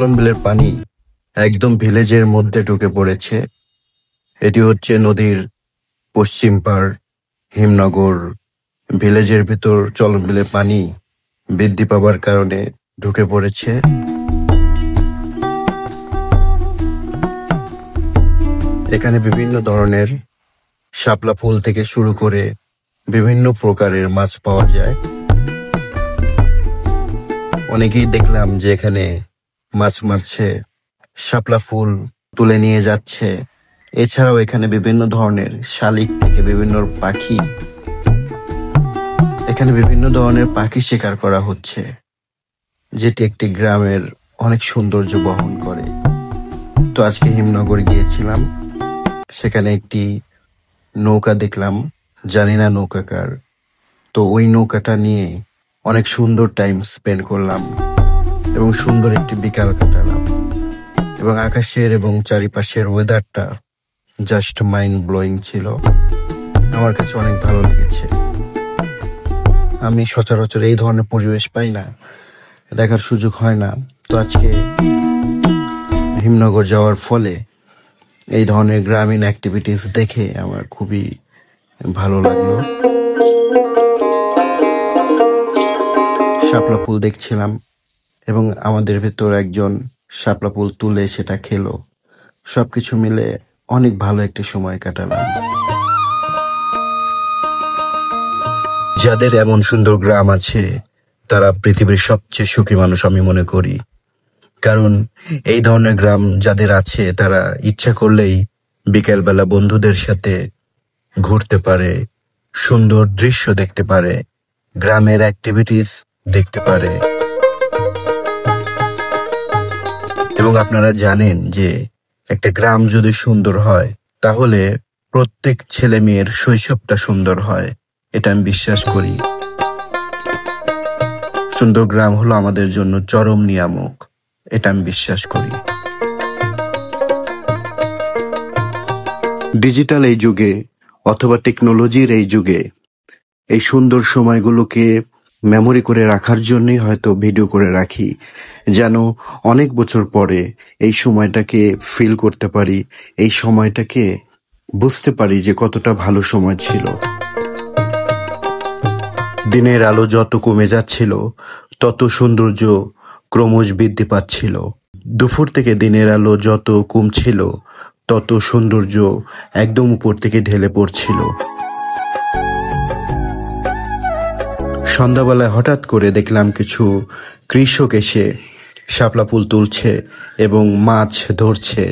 চলন বিলের পানি একদম ভিলেজের মধ্যে ঢুকে পড়েছে। এটি হচ্ছে নদীর পশ্চিম পাড় হিমনগর ভিলেজের ভিতর চলন বিলের পানি বৃদ্ধি পাবার কারণে ঢুকে পড়েছে। এখানে বিভিন্ন ধরনের শাপলা ফুল থেকে শুরু করে বিভিন্ন প্রকারের মাছ পাওয়া যায়। অনেকেই দেখলাম যে এখানে মাছ মারছে, শাপলা ফুল তুলে নিয়ে যাচ্ছে। এছাড়াও এখানে বিভিন্ন ধরনের শালিক থেকে বিভিন্ন পাখি, এখানে বিভিন্ন ধরনের পাখি শিকার করা হচ্ছে, যেটি একটি গ্রামের অনেক সৌন্দর্য বহন করে। তো আজকে হিমনগর গিয়েছিলাম, সেখানে একটি নৌকা দেখলাম, জানি না নৌকা কার। তো ওই নৌকাটা নিয়ে অনেক সুন্দর টাইম স্পেন্ড করলাম এবং সুন্দর একটি বিকাল কাটালাম। এবং আকাশের এবং চারিপাশের ওয়েদারটা জাস্ট মাইন্ড ব্লোয়িং ছিল, আমার কাছে অনেক ভালো লেগেছে। আমি সচরাচর এই ধরনের পরিবেশ পাই না, দেখার সুযোগ হয় না। তো আজকে হিমনগর যাওয়ার ফলে এই ধরনের গ্রামীণ অ্যাক্টিভিটিস দেখে আমার খুবই ভালো লাগলো। শাপলা ফুল দেখছিলাম এবং আমাদের ভেতর একজন শাপলা ফুল তুলে সেটা খেলো। সবকিছু মিলে অনেক ভালো একটি সময় কাটালাম। যাদের এমন সুন্দর গ্রাম আছে তারা পৃথিবীর সবচেয়ে সুখী মানুষ আমি মনে করি। কারণ এই ধরনের গ্রাম যাদের আছে তারা ইচ্ছা করলেই বিকেলবেলা বন্ধুদের সাথে ঘুরতে পারে, সুন্দর দৃশ্য দেখতে পারে, গ্রামের অ্যাক্টিভিটিস দেখতে পারে। এবং আপনারা জানেন যে একটা গ্রাম যদি সুন্দর হয় তাহলে প্রত্যেক ছেলে মেয়ের শৈশবটা সুন্দর হয়, এটা আমি বিশ্বাস করি। সুন্দর গ্রাম হলো আমাদের জন্য চরম নিয়ামক, এটা আমি বিশ্বাস করি। ডিজিটাল এই যুগে অথবা টেকনোলজির এই যুগে এই সুন্দর সময়গুলোকে মেমোরি করে রাখার জন্যই হয়তো ভিডিও করে রাখি, যেন অনেক বছর পরে এই সময়টাকে ফিল করতে পারি, এই সময়টাকে বুঝতে পারি যে কতটা ভালো সময় ছিল। দিনের আলো যত কমে যাচ্ছিল তত সৌন্দর্য ক্রমশ বৃদ্ধি পাচ্ছিল। দুপুর থেকে দিনের আলো যত কমছিল তত সৌন্দর্য একদম উপর থেকে ঢেলে পড়ছিল। সন্ধ্যাবেলায় হঠাৎ করে দেখলাম কিছু কৃষক এসে শাপলা ফুল তুলছে এবং মাছ ধরছে।